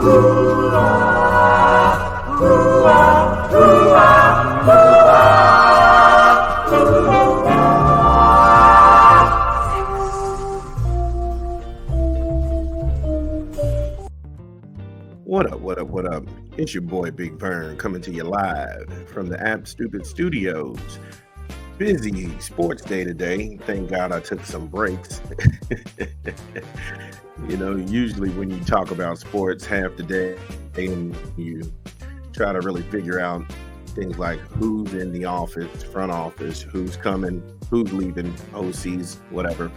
What up? It's your boy Big Vern coming to you live from the App Stupid Studios. Busy sports day today. Thank God I took some breaks. Usually when you talk about sports half the day and you try to really figure out things like who's in the office, front office, who's coming, who's leaving, OCs, whatever.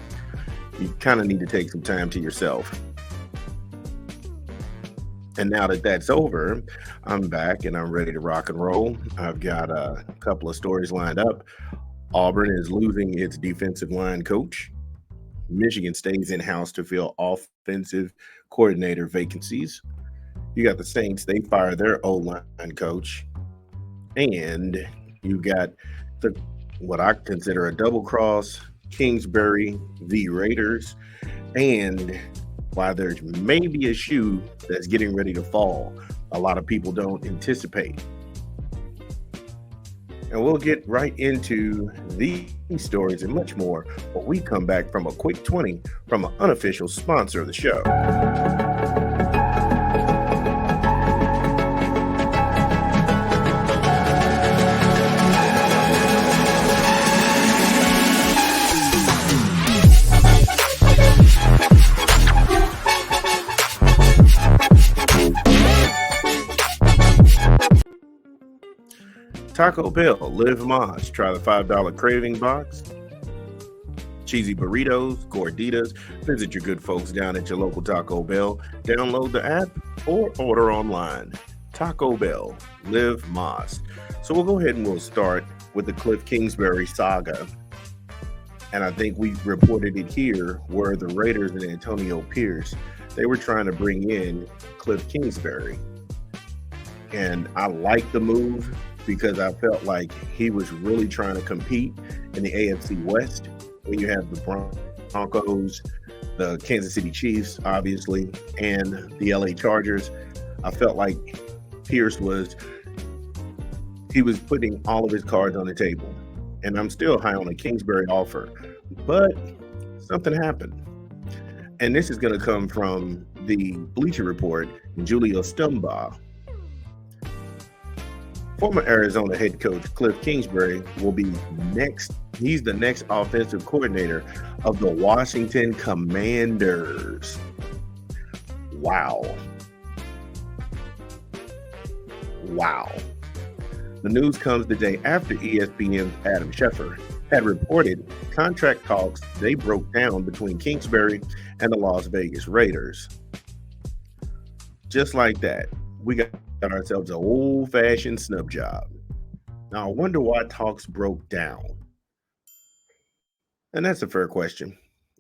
You kind of need to take some time to yourself. And now that that's over, I'm back and I'm ready to rock and roll. I've got a couple of stories lined up. Auburn is losing its defensive line coach. Michigan stays in-house to fill offensive coordinator vacancies. You got the Saints, they fire their O-line coach. And you got what I consider a double cross, Kingsbury v. Raiders. And while there's maybe a shoe that's getting ready to fall, a lot of people don't anticipate. And we'll get right into these stories and much more when we come back from a quick 20 from an unofficial sponsor of the show. Taco Bell, Live Moss, try the $5 craving box. Cheesy burritos, gorditas. Visit your good folks down at your local Taco Bell. Download the app or order online. Taco Bell, Live Moss. So we'll go ahead and we'll start with the Kliff Kingsbury saga. And I think we reported it here where the Raiders and Antonio Pierce, they were trying to bring in Kliff Kingsbury. And I like the move because I felt like he was really trying to compete in the AFC West. When you have the Broncos, the Kansas City Chiefs, obviously, and the LA Chargers, I felt like Pierce was putting all of his cards on the table. And I'm still high on the Kingsbury offer, but something happened. And this is going to come from the Bleacher Report, Julio Stumbaugh. Former Arizona head coach Kliff Kingsbury will be next. He's the next offensive coordinator of the Washington Commanders. Wow. The news comes the day after ESPN's Adam Schefter had reported contract talks they broke down between Kingsbury and the Las Vegas Raiders. Just like that, we got ourselves an old-fashioned snub job. Now, I wonder why talks broke down. And that's a fair question.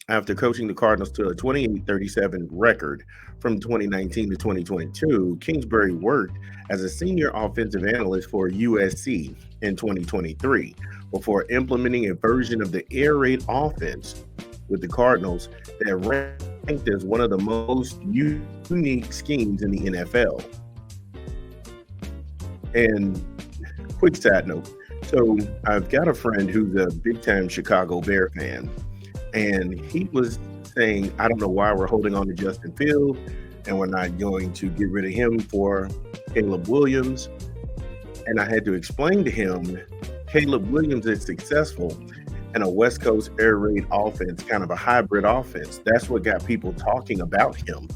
After coaching the Cardinals to a 28-37 record from 2019 to 2022, Kingsbury worked as a senior offensive analyst for USC in 2023 before implementing a version of the air raid offense with the Cardinals that ranked as one of the most unique schemes in the NFL. And quick side note, so I've got a friend who's a big-time Chicago Bear fan, and he was saying, I don't know why we're holding on to Justin Fields, and we're not going to get rid of him for Caleb Williams. And I had to explain to him, Caleb Williams is successful in a West Coast air raid offense, kind of a hybrid offense. That's what got people talking about him.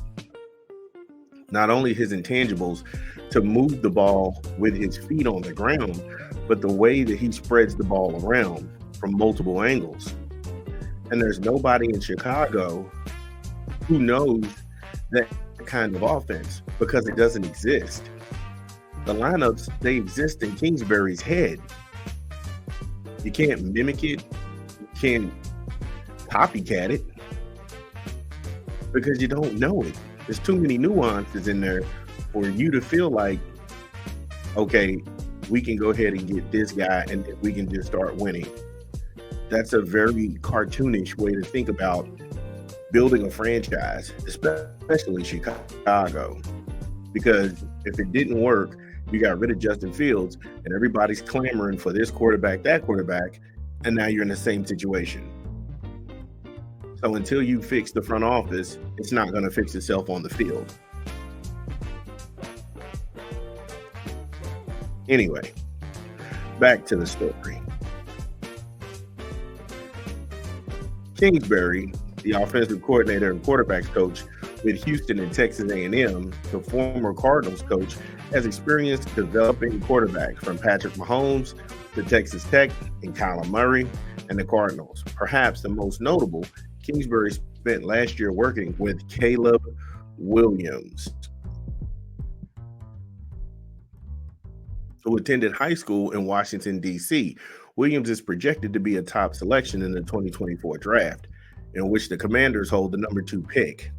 Not only his intangibles to move the ball with his feet on the ground, but the way that he spreads the ball around from multiple angles. And there's nobody in Chicago who knows that kind of offense because it doesn't exist. The lineups, they exist in Kingsbury's head. You can't mimic it. You can't copycat it because you don't know it. There's too many nuances in there for you to feel like, okay, we can go ahead and get this guy and we can just start winning. That's a very cartoonish way to think about building a franchise, especially Chicago. because if it didn't work, you got rid of Justin Fields and everybody's clamoring for this quarterback, that quarterback, and now you're in the same situation. So until you fix the front office, it's not going to fix itself on the field. Anyway, back to the story. Kingsbury, the offensive coordinator and quarterbacks coach with Houston and Texas A&M, the former Cardinals coach, has experience developing quarterbacks from Patrick Mahomes to Texas Tech and Kyler Murray and the Cardinals. Perhaps the most notable, Kingsbury spent last year working with Caleb Williams, who attended high school in Washington, D.C. Williams is projected to be a top selection in the 2024 draft, in which the Commanders hold the number 2 pick.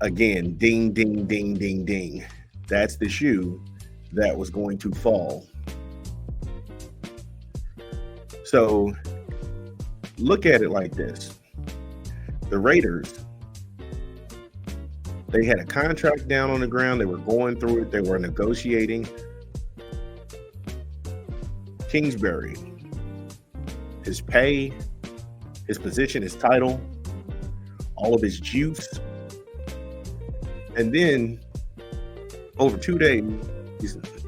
Again, ding, ding, ding, ding, ding. That's the shoe that was going to fall. So look at it like this. The Raiders, they had a contract down on the ground. They were going through it. They were negotiating. Kingsbury, his pay, his position, his title, all of his juice. And then over 2 days,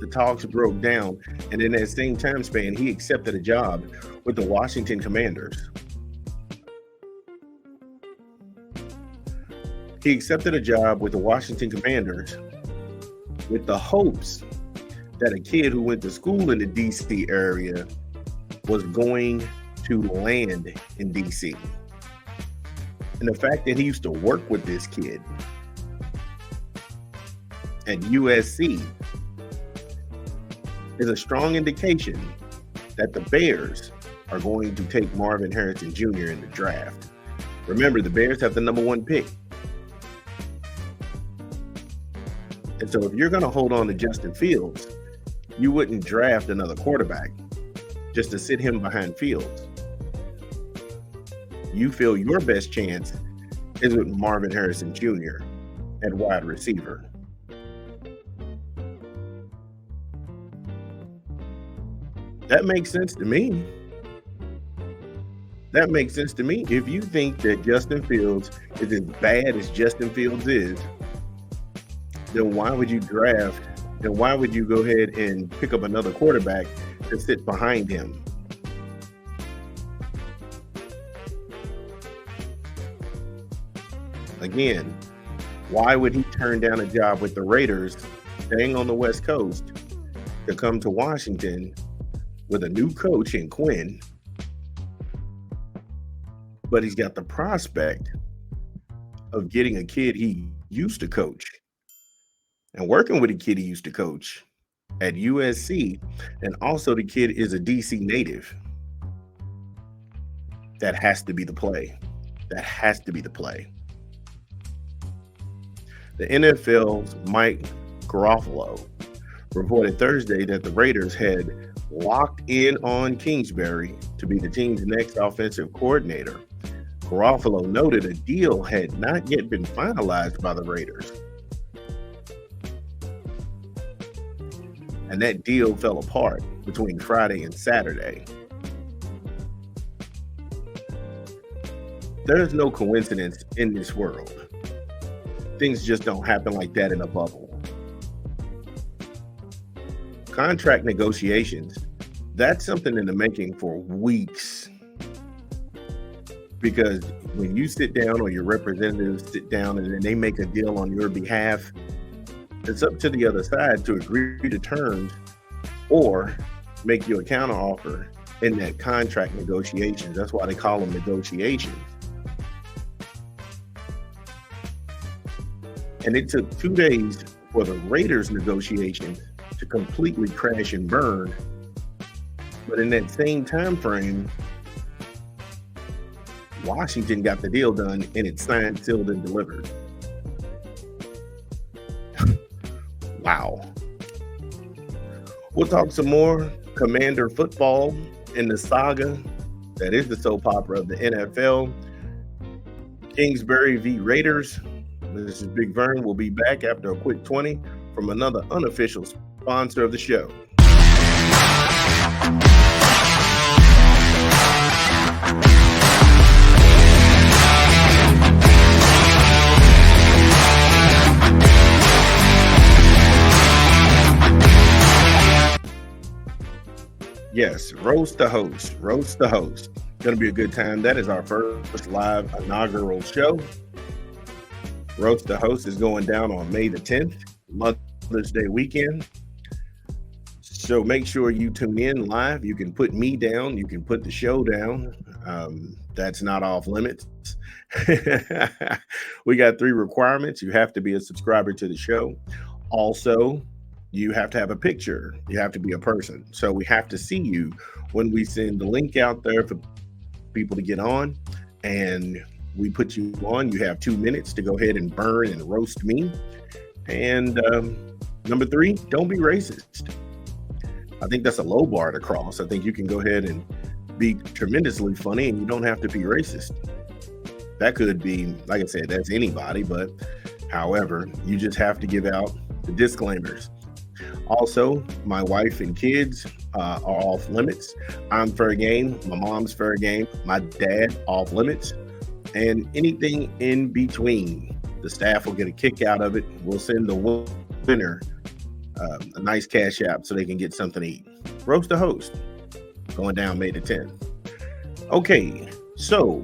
the talks broke down. And in that same time span, he accepted a job with the Washington Commanders. He accepted a job with the Washington Commanders with the hopes that a kid who went to school in the DC area was going to land in DC. And the fact that he used to work with this kid at USC is a strong indication that the Bears are going to take Marvin Harrison Jr. in the draft. Remember, the Bears have the number 1 pick. And so if you're going to hold on to Justin Fields, you wouldn't draft another quarterback just to sit him behind Fields. You feel your best chance is with Marvin Harrison Jr. at wide receiver. That makes sense to me. That makes sense to me. If you think that Justin Fields is as bad as Justin Fields is, then why would you draft? Then why would you go ahead and pick up another quarterback to sit behind him? Again, why would he turn down a job with the Raiders, staying on the West Coast, to come to Washington with a new coach in Quinn? But he's got the prospect of getting a kid he used to coach and working with a kid he used to coach at USC. And also the kid is a DC native. That has to be the play. That has to be the play. The NFL's Mike Garofalo reported Thursday that the Raiders had locked in on Kingsbury to be the team's next offensive coordinator. Garofalo noted a deal had not yet been finalized by the Raiders, and that deal fell apart between Friday and Saturday. There is no coincidence in this world. Things just don't happen like that in a bubble. Contract negotiations, that's something in the making for weeks. Because when you sit down or your representatives sit down and then they make a deal on your behalf, it's up to the other side to agree to terms or make you a counteroffer in that contract negotiations. That's why they call them negotiations. And it took 2 days for the Raiders negotiations to completely crash and burn. But in that same time frame, Washington got the deal done and it's signed, sealed, and delivered. Wow. We'll talk some more Commander football in the saga that is the soap opera of the NFL. Kingsbury v. Raiders. This is Big Vern. We'll be back after a quick 20 from another unofficial sponsor of the show. Yes, roast the host. Roast the host. Going to be a good time. That is our first live inaugural show. Roast the Host is going down on May the 10th, Mother's Day weekend. So make sure you tune in live. You can put me down. You can put the show down. That's not off limits. We got 3 requirements. You have to be a subscriber to the show. Also, you have to have a picture. You have to be a person. So we have to see you when we send the link out there for people to get on. And we put you on. You have 2 minutes to go ahead and burn and roast me. And number 3, don't be racist. I think that's a low bar to cross. I think you can go ahead and be tremendously funny and you don't have to be racist. That could be, like I said, that's anybody. But however, you just have to give out the disclaimers. Also, my wife and kids are off limits. I'm fair game. My mom's fair game. My dad off limits. And anything in between. The staff will get a kick out of it. We'll send the winner a nice cash app so they can get something to eat. Roast the Host. Going down May the 10th. Okay, so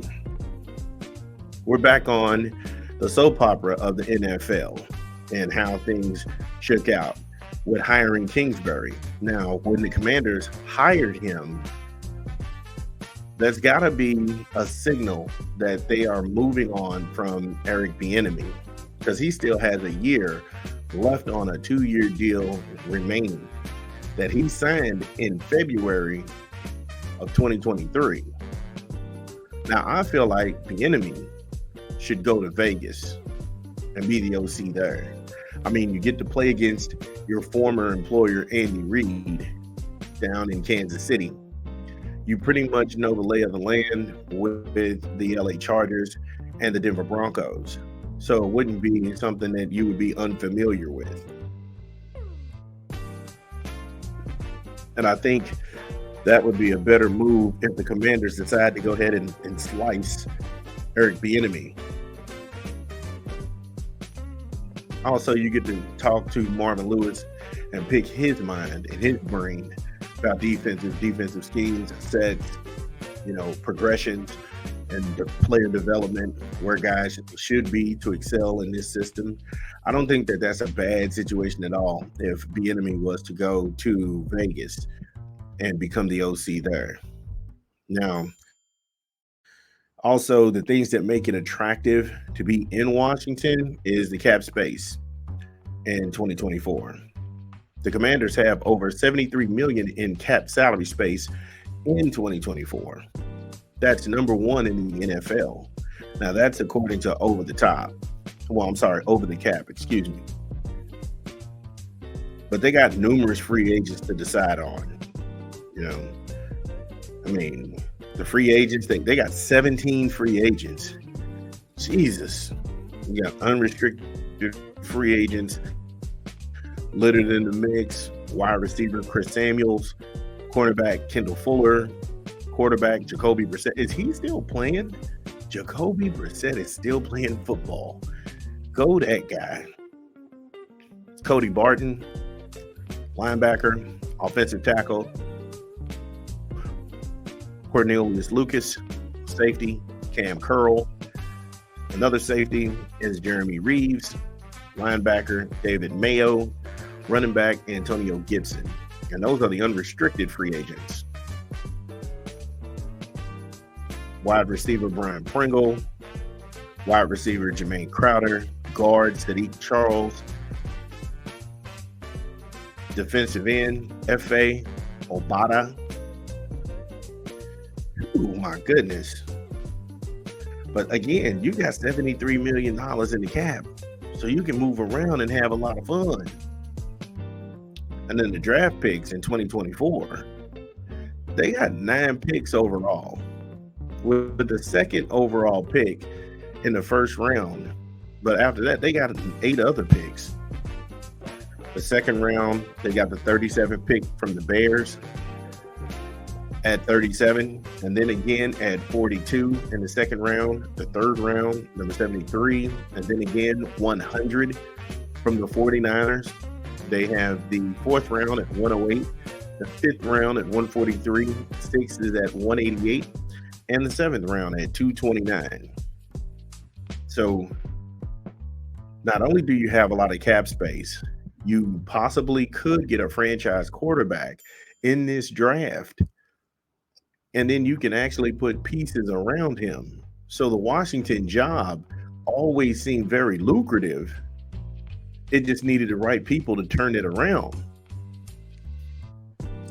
we're back on the soap opera of the NFL and how things shook out with hiring Kingsbury. Now, when the Commanders hired him, there's got to be a signal that they are moving on from Eric Bieniemy because he still has a year left on a 2-year deal remaining that he signed in February of 2023. Now, I feel like Bieniemy should go to Vegas and be the OC there. I mean, you get to play against your former employer, Andy Reid, down in Kansas City. You pretty much know the lay of the land with the LA Chargers and the Denver Broncos. So it wouldn't be something that you would be unfamiliar with. And I think that would be a better move if the Commanders decide to go ahead and slice Eric Bieniemy. Also, you get to talk to Marvin Lewis and pick his mind and his brain about defensive schemes, sets, progressions, and the player development where guys should be to excel in this system. I don't think that that's a bad situation at all if Bieniemy was to go to Vegas and become the OC there. Now, also, the things that make it attractive to be in Washington is the cap space in 2024. The Commanders have over $73 million in cap salary space in 2024. That's number 1 in the NFL. Now, that's according to Over the Cap, excuse me. But they got numerous free agents to decide on. The free agents, they got 17 free agents. Jesus. You got unrestricted free agents littered in the mix. Wide receiver Chris Samuels, cornerback Kendall Fuller, quarterback Jacoby Brissett. Is he still playing? Jacoby Brissett is still playing football. Go that guy. Cody Barton, linebacker, offensive tackle. Cornelius Lucas, safety, Cam Curl. Another safety is Jeremy Reeves, linebacker David Mayo, running back Antonio Gibson. And those are the unrestricted free agents. Wide receiver Brian Pringle, wide receiver Jermaine Crowder, guard Sadiq Charles, defensive end F.A. Obata. Oh my goodness. But again, you got $73 million in the cap. So you can move around and have a lot of fun. And then the draft picks in 2024, they got 9 picks overall. With the second overall pick in the first round But after that, they got 8 other picks. The second round, they got the 37th pick from the Bears at 37, and then again at 42 in the second round, the third round, number 73, and then again 100 from the 49ers. They have the fourth round at 108, the fifth round at 143, sixth is at 188, and the seventh round at 229. So not only do you have a lot of cap space, you possibly could get a franchise quarterback in this draft, and then you can actually put pieces around him. So the Washington job always seemed very lucrative. It just needed the right people to turn it around.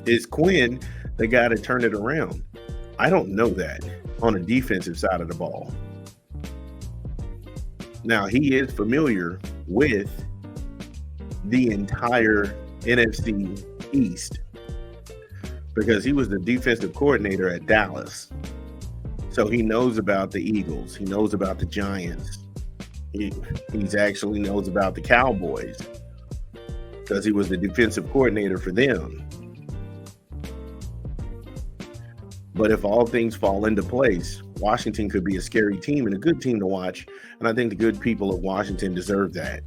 Is Quinn the guy to turn it around? I don't know that on the defensive side of the ball. Now, he is familiar with the entire NFC East because he was the defensive coordinator at Dallas. So he knows about the Eagles. He knows about the Giants. He's actually knows about the Cowboys because he was the defensive coordinator for them. But if all things fall into place, Washington could be a scary team and a good team to watch. And I think the good people of Washington deserve that.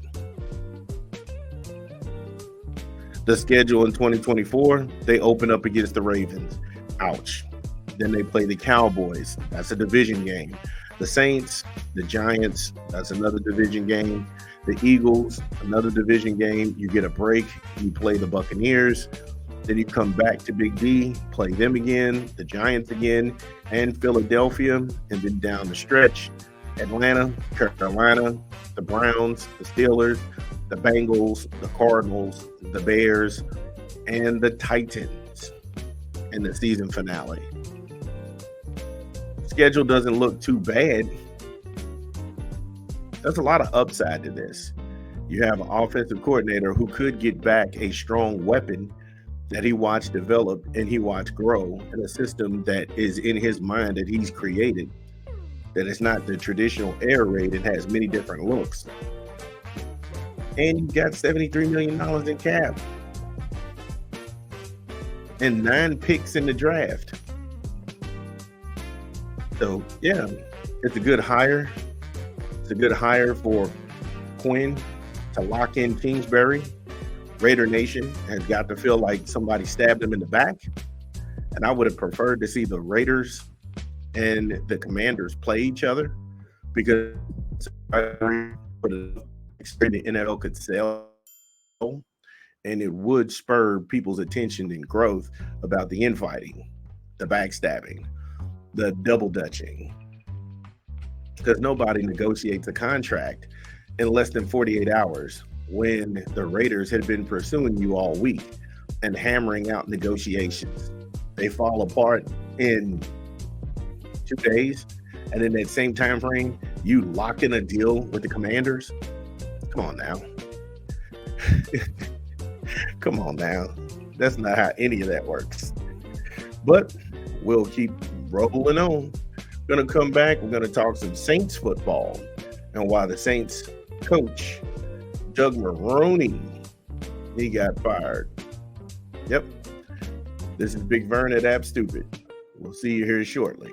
The schedule in 2024, they open up against the Ravens. Ouch. Then they play the Cowboys. That's a division game. The Saints, the Giants, that's another division game. The Eagles, another division game. You get a break. You play the Buccaneers. Then you come back to Big D, play them again, the Giants again, and Philadelphia. And then down the stretch, Atlanta, Carolina, the Browns, the Steelers, the Bengals, the Cardinals, the Bears, and the Titans in the season finale. Schedule doesn't look too bad. There's a lot of upside to this. You have an offensive coordinator who could get back a strong weapon that he watched develop and he watched grow in a system that is in his mind that he's created, that is not the traditional air raid. It has many different looks. And you got $73 million in cap and 9 picks in the draft. So, yeah, it's a good hire. It's a good hire for Quinn to lock in Kingsbury. Raider Nation has got to feel like somebody stabbed him in the back. And I would have preferred to see the Raiders and the Commanders play each other because the NFL could sell and it would spur people's attention and growth about the infighting, the backstabbing, the double dutching. Because nobody negotiates a contract in less than 48 hours when the Raiders had been pursuing you all week and hammering out negotiations. They fall apart in 2 days, and in that same time frame, you lock in a deal with the Commanders. Come on now. Come on now. That's not how any of that works. But we'll keep rolling on. We're going to come back. We're going to talk some Saints football and why the Saints coach, Doug Maroney, he got fired. Yep. This is Big Vern at App Stupid. We'll see you here shortly.